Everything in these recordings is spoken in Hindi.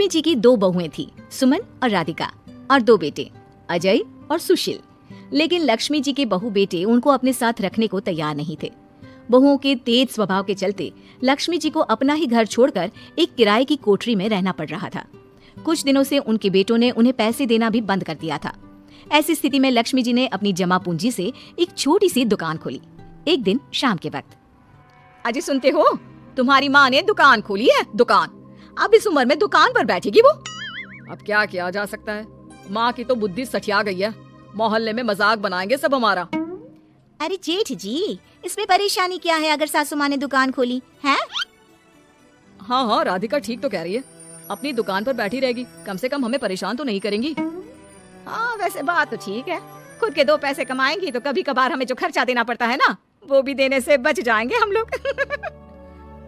जी की 2 बहुएं थी, सुमन और राधिका, और 2 बेटे, अजय और सुशील। लेकिन लक्ष्मी जी के बहू बेटे उनको अपने साथ रखने को तैयार नहीं थे। बहुओं के तेज स्वभाव के चलते लक्ष्मी जी को अपना ही घर छोड़कर एक किराए की कोठरी में रहना पड़ रहा था। कुछ दिनों से उनके बेटों ने उन्हें पैसे देना भी बंद कर दिया था। ऐसी स्थिति में लक्ष्मी जी ने अपनी जमा पूंजी से एक छोटी सी दुकान खोली। एक दिन शाम के वक्त, अजी सुनते हो, तुम्हारी माँ ने दुकान खोली है। दुकान अब इस उम्र में दुकान पर बैठेगी वो। अब क्या किया जा सकता है, माँ की तो बुद्धि सठिया गई है। मोहल्ले में मजाक बनाएंगे सब हमारा। अरे जेठ जी, इसमें परेशानी क्या है अगर सासू माँ ने दुकान खोली है? हाँ, राधिका ठीक तो कह रही है। अपनी दुकान पर बैठी रहेगी, कम से कम हमें परेशान तो नहीं करेंगी। हाँ, वैसे बात तो ठीक है। खुद के 2 पैसे कमाएंगी तो कभी कभार हमें जो खर्चा देना पड़ता है ना, वो भी देने से बच जाएंगे हम लोग।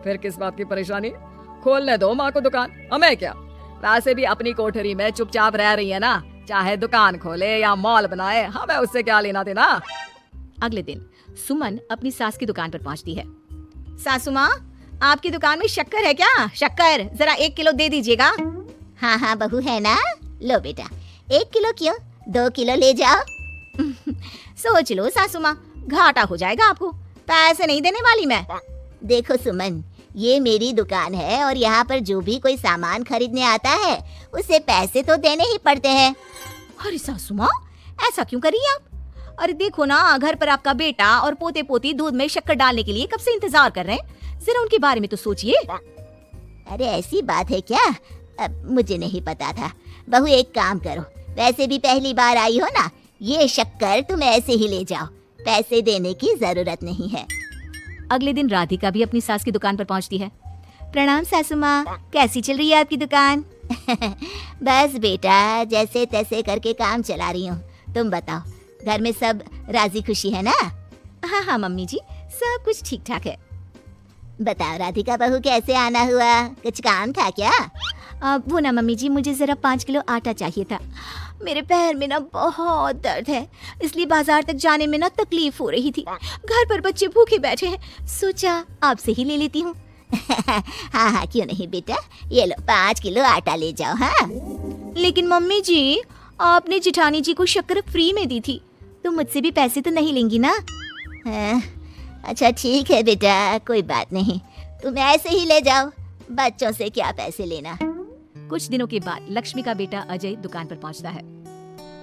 फिर किस बात की परेशानी, खोलने दो माँ को दुकान, हमें क्या। वैसे भी अपनी कोठरी में चुपचाप रह रही है ना, चाहे दुकान खोले या मॉल बनाए, हमें उससे क्या लेना देना। अगले दिन सुमन अपनी सास की दुकान पर पहुंचती है। सासू माँ, आपकी दुकान में शक्कर है क्या? शक्कर जरा 1 किलो दे दीजिएगा। हाँ हाँ बहू है ना, लो बेटा 1 किलो क्यों 2 किलो ले जाओ। सोच लो सासू माँ, घाटा हो जाएगा आपको, पैसे नहीं देने वाली मैं। देखो सुमन, ये मेरी दुकान है और यहाँ पर जो भी कोई सामान खरीदने आता है उसे पैसे तो देने ही पड़ते हैं। अरे सासू माँ, ऐसा क्यों कर रही हैं आप? अरे देखो ना, घर पर आपका बेटा और पोते पोती दूध में शक्कर डालने के लिए कब से इंतजार कर रहे हैं। जरा उनके बारे में तो सोचिए। अरे ऐसी बात है क्या? मुझे नहीं पता था। बहू एक काम करो, वैसे भी पहली बार आई हो ना, ये शक्कर तुम ऐसे ही ले जाओ, पैसे देने की जरूरत नहीं है। अगले दिन राधिका भी अपनी सास की दुकान पर पहुंचती है। प्रणाम सासू माँ, कैसी चल रही है आपकी दुकान? बस बेटा, जैसे तैसे करके काम चला रही हूँ। तुम बताओ, घर में सब राजी खुशी है ना? हाँ हाँ मम्मी जी, सब कुछ ठीक ठाक है। बताओ राधिका बहू, कैसे आना हुआ? कुछ काम था क्या? वो ना मम्मी जी, मुझे जरा 5 किलो आटा चाहिए था। मेरे पैर में ना बहुत दर्द है, इसलिए बाजार तक जाने में ना तकलीफ हो रही थी। घर पर बच्चे भूखे बैठे हैं, सोचा आपसे ही ले लेती हूँ। हाँ हाँ क्यों नहीं बेटा, ये लो 5 किलो आटा ले जाओ। हाँ लेकिन मम्मी जी, आपने जिठानी जी को शक्कर फ्री में दी थी, तो मुझसे भी पैसे तो नहीं लेंगी ना? हाँ, अच्छा ठीक है बेटा, कोई बात नहीं, तुम ऐसे ही ले जाओ, बच्चों से क्या पैसे लेना। कुछ दिनों के बाद लक्ष्मी का बेटा अजय दुकान पर पहुंचता है।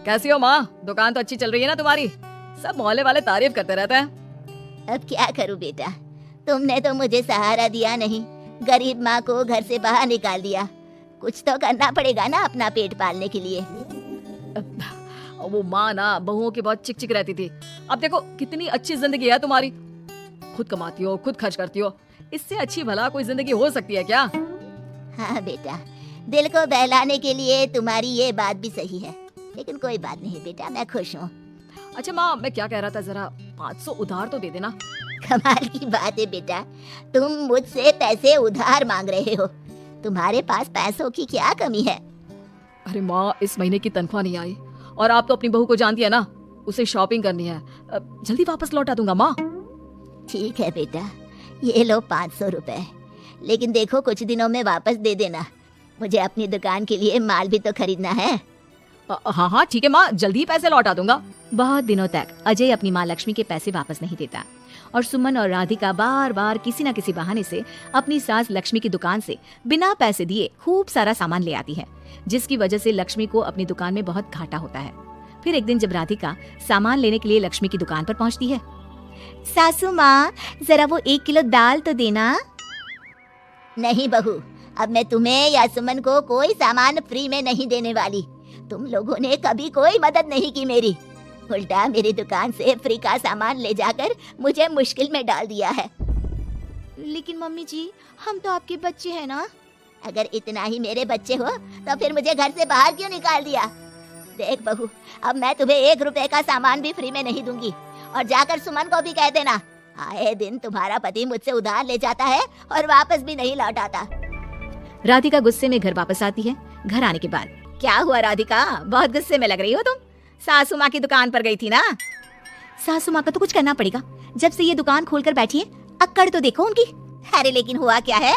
कैसी हो माँ, दुकान तो अच्छी चल रही है ना तुम्हारी? सब मोहल्ले वाले तारीफ करते रहते हैं। अब क्या करूँ बेटा, तुमने तो मुझे सहारा दिया नहीं, गरीब माँ को घर से बाहर निकाल दिया। कुछ तो करना पड़ेगा ना अपना पेट पालने के लिए। वो माँ ना बहुओं की बहुत चिक चिक रहती थी। अब देखो कितनी अच्छी जिंदगी है तुम्हारी, खुद कमाती हो, खुद खर्च करती हो। इससे अच्छी भला कोई जिंदगी हो सकती है क्या? हाँ बेटा, दिल को बहलाने के लिए तुम्हारी ये बात भी सही है, लेकिन कोई बात नहीं बेटा, मैं खुश हूँ। अच्छा माँ, मैं क्या कह रहा था, जरा 500 उधार तो दे देना। कमाल की बात है बेटा, तुम मुझसे पैसे उधार मांग रहे हो। तुम्हारे पास पैसों की क्या कमी है? अरे माँ, इस महीने की तनख्वाह नहीं आई और आप तो अपनी बहू को जानती है ना, उसे शॉपिंग करनी है। जल्दी वापस लौटा दूंगा माँ। ठीक है बेटा, ये लो 500 रुपए, लेकिन देखो कुछ दिनों में वापस दे देना, मुझे अपनी दुकान के लिए माल भी तो खरीदना है। हाँ हाँ ठीक है माँ, जल्दी पैसे लौटा दूंगा। बहुत दिनों तक अजय अपनी माँ लक्ष्मी के पैसे वापस नहीं देता और सुमन और राधिका बार बार किसी न किसी बहाने से अपनी सास लक्ष्मी की दुकान से बिना पैसे दिए खूब सारा सामान ले आती है, जिसकी वजह से लक्ष्मी को अपनी दुकान में बहुत घाटा होता है। फिर एक दिन जब राधिका सामान लेने के लिए लक्ष्मी की दुकान पर पहुंचती है, सासू माँ जरा वो 1 किलो दाल तो देना। नहीं बहू, अब मैं तुम्हें या सुमन को कोई सामान फ्री में नहीं देने वाली। तुम लोगों ने कभी कोई मदद नहीं की मेरी, उल्टा मेरी दुकान से फ्री का सामान ले जाकर मुझे मुश्किल में डाल दिया है। लेकिन मम्मी जी, हम तो आपके बच्चे हैं ना। अगर इतना ही मेरे बच्चे हो तो फिर मुझे घर से बाहर क्यों निकाल दिया? देख बहू, अब मैं तुम्हें 1 रुपए का सामान भी फ्री में नहीं दूंगी, और जाकर सुमन को भी कह देना, आए दिन तुम्हारा पति मुझसे उधार ले जाता है और वापस भी नहीं लौटाता। राधिका गुस्से में घर वापस आती है। घर आने के बाद, क्या हुआ राधिका, बहुत गुस्से में लग रही हो तुम? सासू माँ की दुकान पर गई थी ना? सासू माँ का तो कुछ करना पड़ेगा, जब से ये दुकान खोलकर बैठी है, अक्कड़ तो देखो उनकी। अरे लेकिन हुआ क्या है?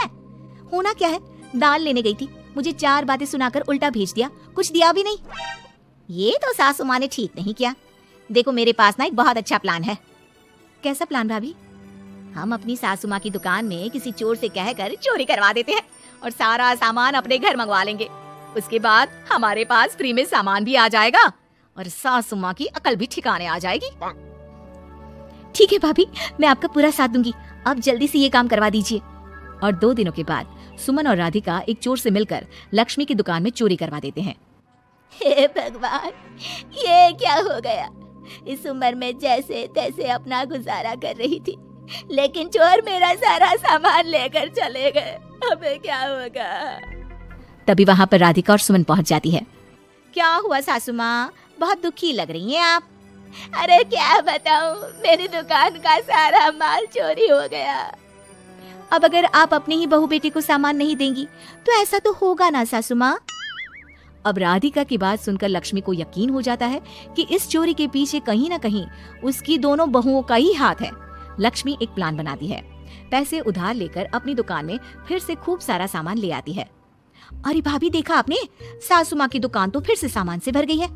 होना क्या है, दाल लेने गई थी मुझे 4 बातें सुनाकर उल्टा भेज दिया, कुछ दिया भी नहीं। ये तो सासू माँ ने ठीक नहीं किया। देखो मेरे पास ना एक बहुत अच्छा प्लान है। कैसा प्लान भाभी? हम अपनी सासू माँ की दुकान में किसी चोर से कहकर चोरी करवा देते हैं और सारा सामान अपने घर मंगवा लेंगे। उसके बाद हमारे पास फ्री में सामान भी आ जाएगा और सासू माँ की अकल भी ठिकाने आ जाएगी। ठीक है भाभी, मैं आपका पूरा साथ दूंगी। अब जल्दी से ये काम करवा दीजिए। और 2 दिनों के बाद सुमन और राधिका एक चोर से मिलकर लक्ष्मी की दुकान में चोरी करवा देते हैं। हे भगवान, ये क्या हो गया? इस उम्र में जैसे तैसे अपना गुजारा कर रही थी, लेकिन चोर मेरा सारा सामान लेकर चले गए। अबे क्या होगा? तभी वहाँ पर राधिका और सुमन पहुँच जाती है। क्या हुआ सासू माँ, बहुत दुखी लग रही हैं आप। अरे क्या बताऊं, मेरी दुकान का सारा माल चोरी हो गया। अब अगर आप अपने ही बहू बेटी को सामान नहीं देंगी तो ऐसा तो होगा ना सासू माँ। अब राधिका की बात सुनकर लक्ष्मी को यकीन हो जाता है कि इस चोरी के पीछे कहीं ना कहीं उसकी दोनों बहुओं का ही हाथ है। लक्ष्मी एक प्लान बनाती है। पैसे उधार लेकर अपनी दुकान में फिर से खूब सारा सामान ले आती है। अरे भाभी, देखा आपने, सासू माँ की दुकान तो फिर से सामान से भर गई है।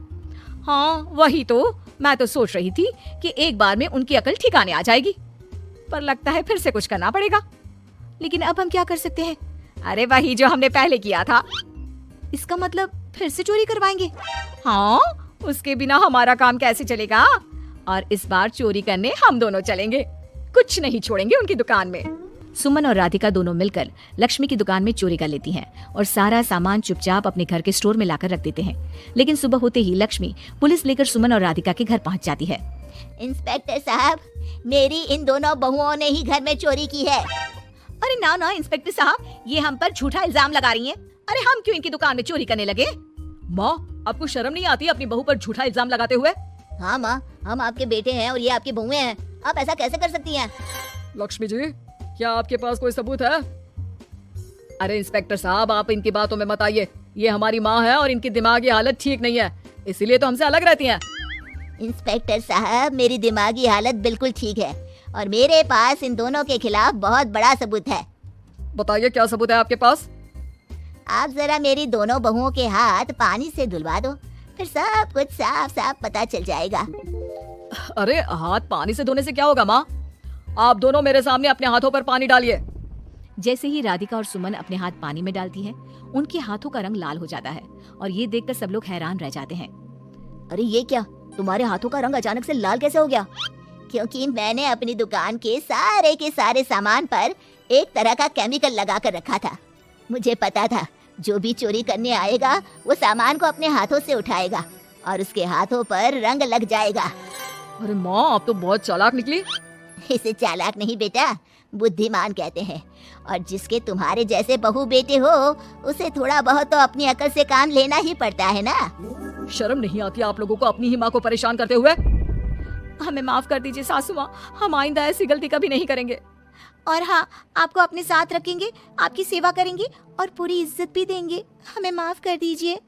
हाँ वही तो, मैं तो सोच रही थी कि एक बार में उनकी अकल ठिकाने आ जाएगी, पर लगता है फिर से कुछ करना पड़ेगा। लेकिन अब हम क्या कर सकते हैं? अरे वही जो हमने पहले किया था। इसका मतलब फिर से चोरी करवाएंगे? हाँ, उसके बिना हमारा काम कैसे चलेगा? और इस बार चोरी करने हम दोनों चलेंगे, कुछ नहीं छोड़ेंगे उनकी दुकान में। सुमन और राधिका दोनों मिलकर लक्ष्मी की दुकान में चोरी कर लेती हैं और सारा सामान चुपचाप अपने घर के स्टोर में लाकर रख देते हैं। लेकिन सुबह होते ही लक्ष्मी पुलिस लेकर सुमन और राधिका के घर पहुंच जाती है। इंस्पेक्टर साहब, मेरी इन दोनों बहुओं ने ही घर में चोरी की है। अरे ना ना इंस्पेक्टर साहब, ये हम पर झूठा इल्जाम लगा रही हैं। अरे हम क्यों इनकी दुकान में चोरी करने लगे? माँ, आपको शर्म नहीं आती अपनी बहू पर झूठा इल्जाम लगाते हुए? हाँ माँ, हम आपके बेटे हैं और ये आपकी बहुएं हैं, आप ऐसा कैसे कर सकती हैं? लक्ष्मी जी, क्या आपके पास कोई सबूत है? अरे इंस्पेक्टर साहब, आप इनकी बातों में मत आइए। ये हमारी माँ है और इनकी दिमागी हालत ठीक नहीं है, इसीलिए तो हमसे अलग रहती हैं। इंस्पेक्टर साहब, मेरी दिमागी हालत बिल्कुल ठीक है और मेरे पास इन दोनों के खिलाफ बहुत बड़ा सबूत है। बताइए क्या सबूत है आपके पास? आप जरा मेरी दोनों बहुओं के हाथ पानी से धुलवा दो, फिर सब कुछ साफ साफ पता चल जाएगा। अरे हाथ पानी से धोने से क्या होगा माँ? आप दोनों मेरे सामने अपने हाथों पर पानी डालिए। जैसे ही राधिका और सुमन अपने हाथ पानी में डालती है, उनके हाथों का रंग लाल हो जाता है और ये देखकर सब लोग हैरान रह जाते हैं। अरे ये क्या, तुम्हारे हाथों का रंग अचानक से लाल कैसे हो गया? क्योंकि मैंने अपनी दुकान के सारे सामान पर एक तरह का केमिकल लगा कर रखा था। मुझे पता था जो भी चोरी करने आएगा वो सामान को अपने हाथों से उठाएगा और उसके हाथों पर रंग लग जाएगा। अरे माँ, आप तो बहुत चालाक निकली। इसे चालाक नहीं बेटा, बुद्धिमान कहते हैं। और जिसके तुम्हारे जैसे बहू बेटे हो, उसे थोड़ा बहुत तो अपनी अकल से काम लेना ही पड़ता है ना। शर्म नहीं आती आप लोगों को अपनी ही माँ को परेशान करते हुए? हमें माफ कर दीजिए सासू माँ, हम आइंदा ऐसी गलती कभी नहीं करेंगे। और हाँ, आपको अपने साथ रखेंगे, आपकी सेवा करेंगे और पूरी इज्जत भी देंगे। हमें माफ कर दीजिए।